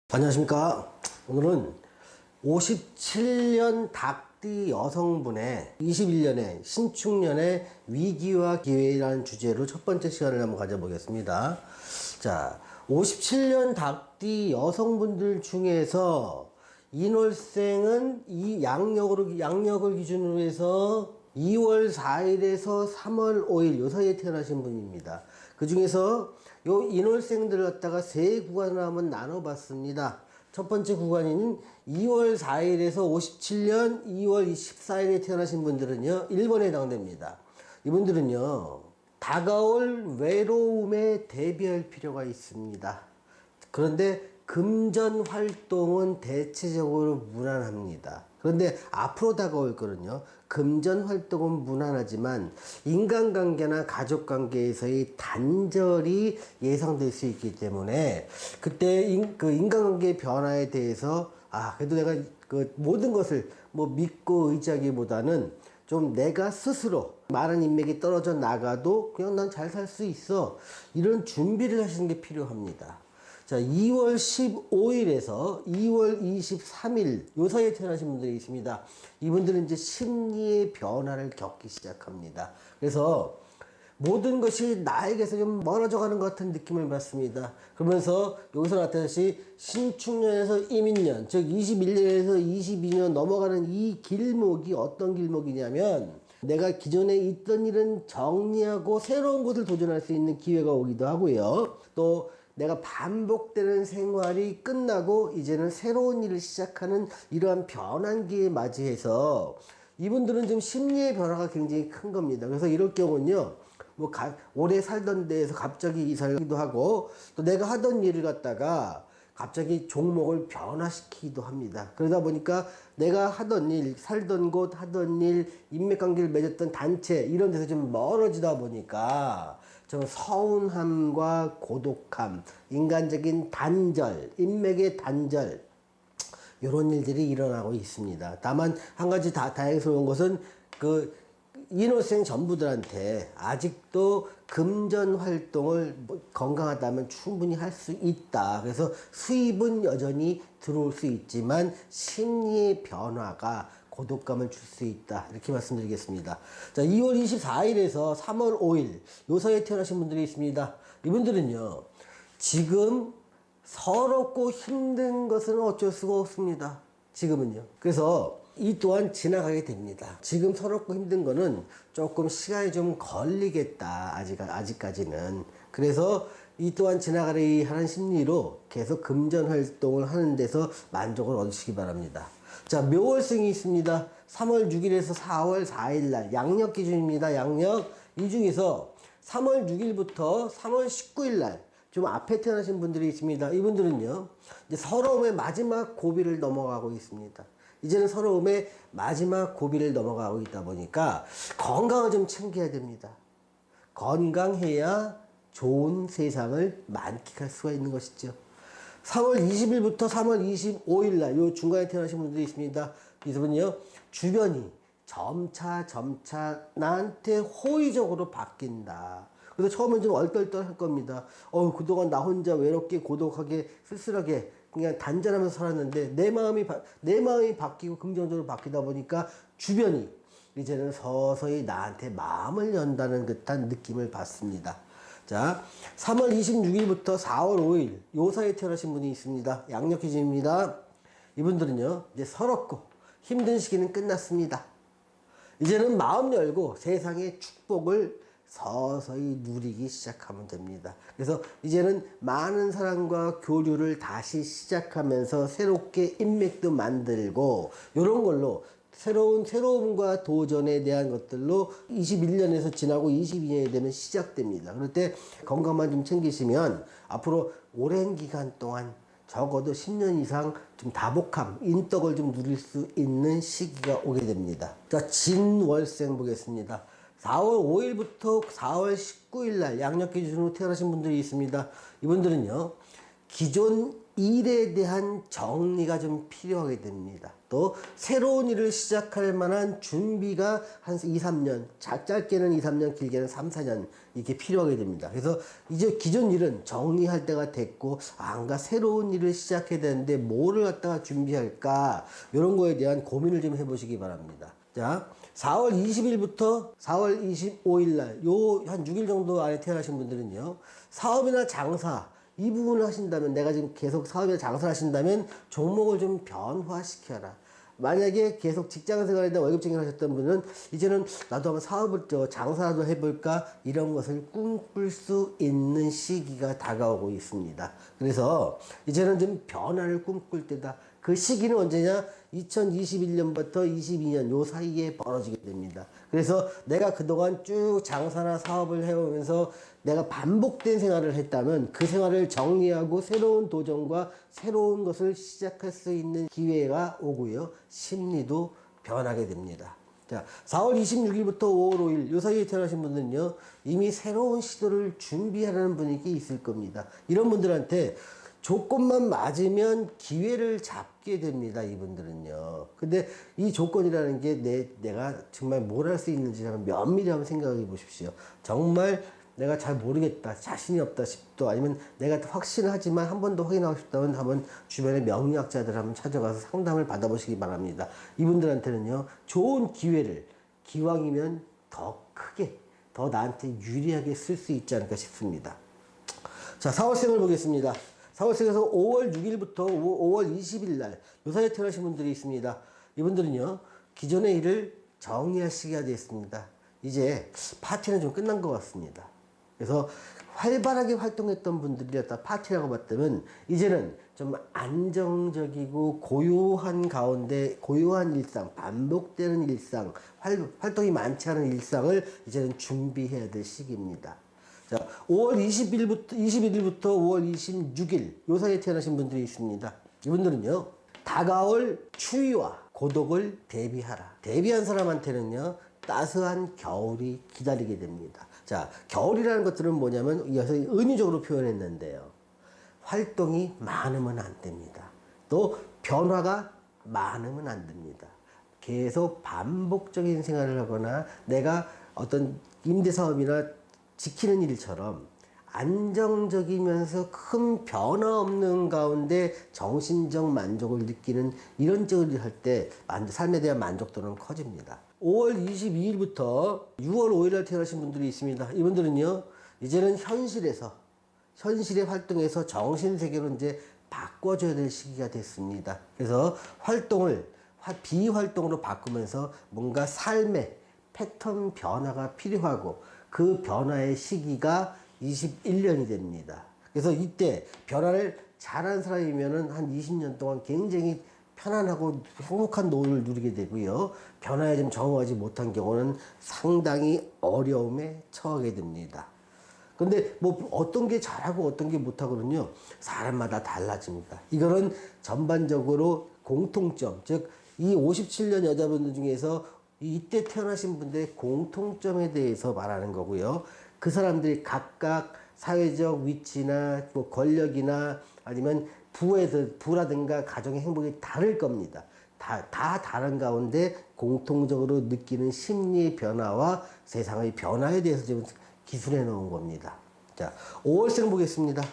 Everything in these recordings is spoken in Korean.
안녕하십니까. 오늘은 57년 닭띠 여성분의 21년의 신축년의 위기와 기회라는 주제로 첫 번째 시간을 한번 가져보겠습니다. 자, 57년 닭띠 여성분들 중에서 인월생은 이 양력을 기준으로 해서 2월 4일에서 3월 5일 요 사이에 태어나신 분입니다. 그 중에서 요 인월생들을 갖다가 세 구간으로 한번 나눠봤습니다. 첫 번째 구간인 2월 4일에서 57년 2월 24일에 태어나신 분들은요, 1번에 해당됩니다. 이분들은요, 다가올 외로움에 대비할 필요가 있습니다. 그런데 금전 활동은 대체적으로 무난합니다. 그런데 앞으로 다가올 거는요, 금전 활동은 무난하지만 인간관계나 가족관계에서의 단절이 예상될 수 있기 때문에 그때 인간관계의 변화에 대해서 그래도 내가 그 모든 것을 믿고 의지하기보다는 좀 내가 스스로 많은 인맥이 떨어져 나가도 그냥 난 잘 살 수 있어, 이런 준비를 하시는 게 필요합니다. 자, 2월 15일에서 2월 23일 요 사이에 태어나신 분들이 있습니다. 이분들은 이제 심리의 변화를 겪기 시작합니다. 그래서 모든 것이 나에게서 좀 멀어져 가는 것 같은 느낌을 받습니다. 그러면서 여기서 나타나듯이 신축년에서 이민년, 즉 21년에서 22년 넘어가는 이 길목이 어떤 길목이냐면, 내가 기존에 있던 일은 정리하고 새로운 곳을 도전할 수 있는 기회가 오기도 하고요. 또 내가 반복되는 생활이 끝나고 이제는 새로운 일을 시작하는 이러한 변환기에 맞이해서 이분들은 좀 심리의 변화가 굉장히 큰 겁니다. 그래서 이럴 경우는요, 오래 살던 데에서 갑자기 이사하기도 하고, 또 내가 하던 일을 갖다가 갑자기 종목을 변화시키기도 합니다. 그러다 보니까 내가 하던 일, 살던 곳, 하던 일, 인맥관계를 맺었던 단체, 이런 데서 좀 멀어지다 보니까 좀 서운함과 고독함, 인간적인 단절, 인맥의 단절, 이런 일들이 일어나고 있습니다. 다만 한 가지 다행스러운 것은 인월생 전부들한테 아직도 금전 활동을 건강하다면 충분히 할 수 있다. 그래서 수입은 여전히 들어올 수 있지만 심리의 변화가 고독감을 줄 수 있다. 이렇게 말씀드리겠습니다. 자, 2월 24일에서 3월 5일 요 사이에 태어나신 분들이 있습니다. 이분들은요, 지금 서럽고 힘든 것은 어쩔 수가 없습니다. 지금은요. 그래서 이 또한 지나가게 됩니다. 지금 서럽고 힘든 거는 조금 시간이 좀 걸리겠다. 아직까지는. 그래서 이 또한 지나가려 하는 심리로 계속 금전 활동을 하는 데서 만족을 얻으시기 바랍니다. 자, 묘월생이 있습니다. 3월 6일에서 4월 4일 날 양력 기준입니다. 양력. 이 중에서 3월 6일부터 3월 19일 날 좀 앞에 태어나신 분들이 있습니다. 이분들은요, 이제 서러움의 마지막 고비를 넘어가고 있습니다. 이제는 서러움의 마지막 고비를 넘어가고 있다 보니까 건강을 좀 챙겨야 됩니다. 건강해야 좋은 세상을 만끽할 수가 있는 것이죠. 3월 20일부터 3월 25일 날 요 중간에 태어나신 분들이 있습니다. 이분은요, 주변이 점차 나한테 호의적으로 바뀐다. 그래서 처음엔 좀 얼떨떨할 겁니다. 그동안 나 혼자 외롭게 고독하게 쓸쓸하게 그냥 단절하면서 살았는데 내 마음이 바뀌고 긍정적으로 바뀌다 보니까 주변이 이제는 서서히 나한테 마음을 연다는 듯한 느낌을 받습니다. 자, 3월 26일부터 4월 5일 요 사이에 태어나신 분이 있습니다. 양력 기준입니다. 이분들은요, 이제 서럽고 힘든 시기는 끝났습니다. 이제는 마음 열고 세상의 축복을 서서히 누리기 시작하면 됩니다. 그래서 이제는 많은 사람과 교류를 다시 시작하면서 새롭게 인맥도 만들고, 이런 걸로 새로움과 도전에 대한 것들로 21년에서 지나고 22년이 되면 시작됩니다. 그럴 때 건강만 좀 챙기시면 앞으로 오랜 기간 동안 적어도 10년 이상 좀 다복함, 인덕을 좀 누릴 수 있는 시기가 오게 됩니다. 자, 진월생 보겠습니다. 4월 5일부터 4월 19일 날 양력 기준으로 태어나신 분들이 있습니다. 이분들은요, 기존 일에 대한 정리가 좀 필요하게 됩니다. 또 새로운 일을 시작할 만한 준비가 한 2, 3년, 짧게는 2, 3년, 길게는 3, 4년 이렇게 필요하게 됩니다. 그래서 이제 기존 일은 정리할 때가 됐고, 뭔가 새로운 일을 시작해야 되는데 뭐를 갖다가 준비할까, 이런 거에 대한 고민을 좀 해보시기 바랍니다. 자, 4월 20일부터 4월 25일 날, 요 한 6일 정도 안에 태어나신 분들은요, 사업이나 장사, 이 부분을 하신다면, 내가 지금 계속 사업이나 장사를 하신다면 종목을 좀 변화시켜라. 만약에 계속 직장 생활이나 월급쟁이를 하셨던 분은 이제는 나도 한번 사업을 장사라도 해볼까, 이런 것을 꿈꿀 수 있는 시기가 다가오고 있습니다. 그래서 이제는 좀 변화를 꿈꿀 때다. 그 시기는 언제냐? 2021년부터 22년 요 사이에 벌어지게 됩니다. 그래서 내가 그동안 쭉 장사나 사업을 해오면서 내가 반복된 생활을 했다면 그 생활을 정리하고 새로운 도전과 새로운 것을 시작할 수 있는 기회가 오고요. 심리도 변하게 됩니다. 자, 4월 26일부터 5월 5일 요 사이에 태어나신 분들은요, 이미 새로운 시도를 준비하라는 분위기 있을 겁니다. 이런 분들한테 조건만 맞으면 기회를 잡게 됩니다, 이분들은요. 근데 이 조건이라는 게 내가 정말 뭘 할 수 있는지 면밀히 한번 생각해 보십시오. 정말 내가 잘 모르겠다, 자신이 없다 싶도, 아니면 내가 확신하지만 한 번 더 확인하고 싶다면 한번 주변의 명리학자들 한번 찾아가서 상담을 받아보시기 바랍니다. 이분들한테는요, 좋은 기회를 기왕이면 더 크게, 더 나한테 유리하게 쓸 수 있지 않을까 싶습니다. 자, 4월생을 보겠습니다. 4월생에서 5월 6일부터 5월 20일 날, 요 사이에 태어나신 분들이 있습니다. 이분들은요, 기존의 일을 정리할 시기가 되었습니다. 이제 파티는 좀 끝난 것 같습니다. 그래서 활발하게 활동했던 분들이었다 파티라고 봤다면, 이제는 좀 안정적이고 고요한 가운데, 고요한 일상, 반복되는 일상, 활동이 많지 않은 일상을 이제는 준비해야 될 시기입니다. 자, 5월 21일부터 5월 26일 요 사이에 태어나신 분들이 있습니다. 이분들은요, 다가올 추위와 고독을 대비하라. 대비한 사람한테는요, 따스한 겨울이 기다리게 됩니다. 자, 겨울이라는 것들은 뭐냐면, 여기서 은유적으로 표현했는데요, 활동이 많으면 안 됩니다. 또 변화가 많으면 안 됩니다. 계속 반복적인 생활을 하거나 내가 어떤 임대사업이나 지키는 일처럼 안정적이면서 큰 변화 없는 가운데 정신적 만족을 느끼는 이런 쪽을 할 때 삶에 대한 만족도는 커집니다. 5월 22일부터 6월 5일에 태어나신 분들이 있습니다. 이분들은요, 이제는 현실의 활동에서 정신세계로 이제 바꿔줘야 될 시기가 됐습니다. 그래서 활동을 비활동으로 바꾸면서 뭔가 삶의 패턴 변화가 필요하고, 그 변화의 시기가 21년이 됩니다. 그래서 이때 변화를 잘한 사람이면은 한 20년 동안 굉장히 편안하고 행복한 노후를 누리게 되고요. 변화에 좀 적응하지 못한 경우는 상당히 어려움에 처하게 됩니다. 근데 뭐 어떤 게 잘하고 어떤 게 못하거든요. 사람마다 달라집니다. 이거는 전반적으로 공통점, 즉 이 57년 여자분들 중에서 이때 태어나신 분들의 공통점에 대해서 말하는 거고요. 그 사람들이 각각 사회적 위치나 뭐 권력이나 아니면 부라든가 가정의 행복이 다를 겁니다. 다 다른 가운데 공통적으로 느끼는 심리의 변화와 세상의 변화에 대해서 지금 기술해 놓은 겁니다. 자, 5월생 보겠습니다.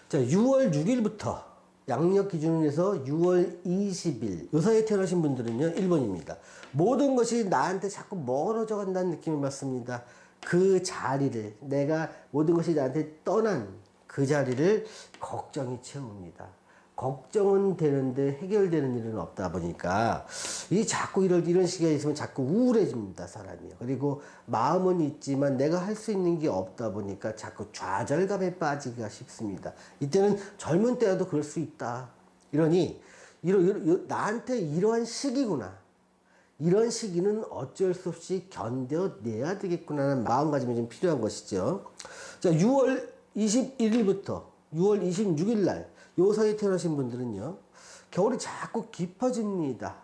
자, 6월 6일부터 양력 기준으로 해서 6월 20일 요 사이에 태어나신 분들은요, 1번입니다. 모든 것이 나한테 자꾸 멀어져 간다는 느낌을 받습니다. 그 자리를, 내가 모든 것이 나한테 떠난 그 자리를 걱정이 채웁니다. 걱정은 되는데 해결되는 일은 없다 보니까 자꾸 이런 시기가 있으면 자꾸 우울해집니다, 사람이요. 그리고 마음은 있지만 내가 할 수 있는 게 없다 보니까 자꾸 좌절감에 빠지기가 쉽습니다. 이때는 젊은 때라도 그럴 수 있다. 이러니 나한테 이러한 시기구나. 이런 시기는 어쩔 수 없이 견뎌내야 되겠구나라는 마음가짐이 좀 필요한 것이죠. 자, 6월 21일부터 6월 26일 날 요 사이에 태어나신 분들은요, 겨울이 자꾸 깊어집니다.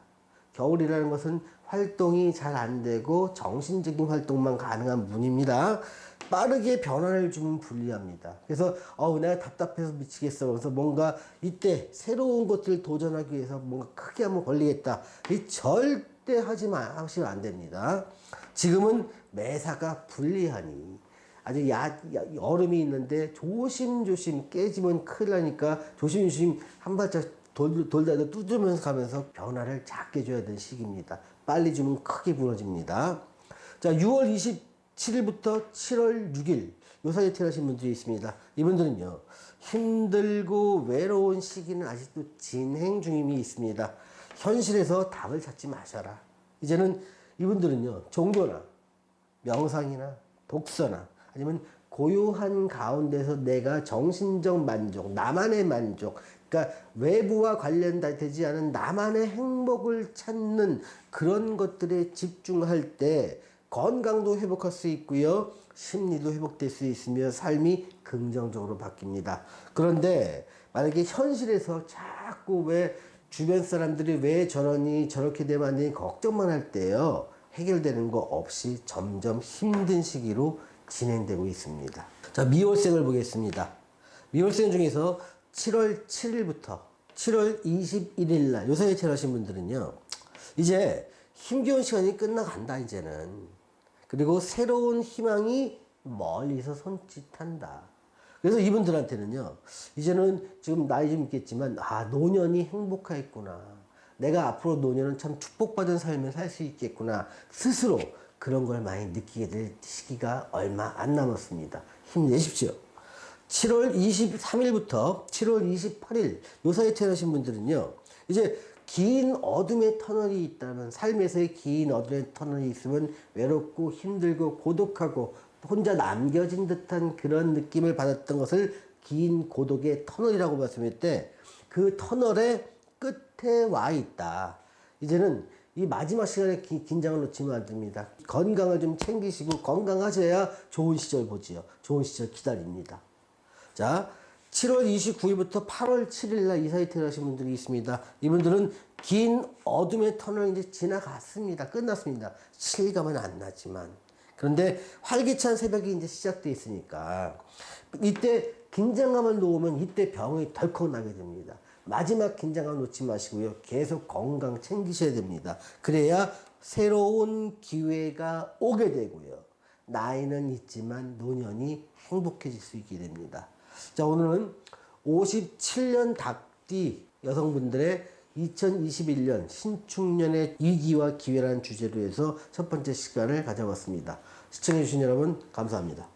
겨울이라는 것은 활동이 잘 안 되고 정신적인 활동만 가능한 분입니다. 빠르게 변화를 주면 불리합니다. 그래서 내가 답답해서 미치겠어. 그래서 뭔가 이때 새로운 것들을 도전하기 위해서 뭔가 크게 한번 걸리겠다. 이 절대 하시면 안 됩니다. 지금은 매사가 불리하니 아주 얼음이 있는데 조심조심 깨지면 큰일 나니까 조심조심 한 발짝 돌다도 뚜드면서 가면서 변화를 작게 줘야 되는 시기입니다. 빨리 주면 크게 무너집니다. 자, 6월 27일부터 7월 6일 요 사이에 태어나신 분들이 있습니다. 이분들은요, 힘들고 외로운 시기는 아직도 진행 중임이 있습니다. 현실에서 답을 찾지 마셔라. 이제는 이분들은요, 종교나 명상이나 독서나 아니면 고요한 가운데서 내가 정신적 만족, 나만의 만족, 그러니까 외부와 관련되지 않은 나만의 행복을 찾는 그런 것들에 집중할 때 건강도 회복할 수 있고요, 심리도 회복될 수 있으며 삶이 긍정적으로 바뀝니다. 그런데 만약에 현실에서 자꾸 왜 주변 사람들이 왜 저러니 저렇게 되면 안 되니 걱정만 할 때요, 해결되는 거 없이 점점 힘든 시기로 진행되고 있습니다. 자, 미월생을 보겠습니다. 미월생 중에서 7월 7일부터 7월 21일 날 요 사이에 태어나신 분들은요, 이제 힘겨운 시간이 끝나간다 이제는. 그리고 새로운 희망이 멀리서 손짓한다. 그래서 이분들한테는요, 이제는 지금 나이 좀 있겠지만 노년이 행복하겠구나, 내가 앞으로 노년은 참 축복받은 삶을 살 수 있겠구나, 스스로 그런 걸 많이 느끼게 될 시기가 얼마 안 남았습니다. 힘내십시오. 7월 23일부터 7월 28일 요 사이에 태어나신 분들은요, 이제 긴 어둠의 터널이 있다면, 삶에서의 긴 어둠의 터널이 있으면 외롭고 힘들고 고독하고 혼자 남겨진 듯한 그런 느낌을 받았던 것을 긴 고독의 터널이라고 말씀할 때, 그 터널의 끝에 와 있다. 이제는 이 마지막 시간에 긴장을 놓치면 안 됩니다. 건강을 좀 챙기시고 건강하셔야 좋은 시절 보지요. 좋은 시절 기다립니다. 자, 7월 29일부터 8월 7일 날 이 사이에 태어나신 분들이 있습니다. 이분들은 긴 어둠의 터널 이제 지나갔습니다. 끝났습니다. 실감은 안 나지만. 그런데 활기찬 새벽이 이제 시작돼 있으니까 이때 긴장감을 놓으면 이때 병이 덜컥 나게 됩니다. 마지막 긴장감 놓지 마시고요, 계속 건강 챙기셔야 됩니다. 그래야 새로운 기회가 오게 되고요, 나이는 있지만 노년이 행복해질 수 있게 됩니다. 자, 오늘은 57년 닭띠 여성분들의 2021년 신축년의 위기와 기회라는 주제로 해서 첫 번째 시간을 가져봤습니다. 시청해주신 여러분 감사합니다.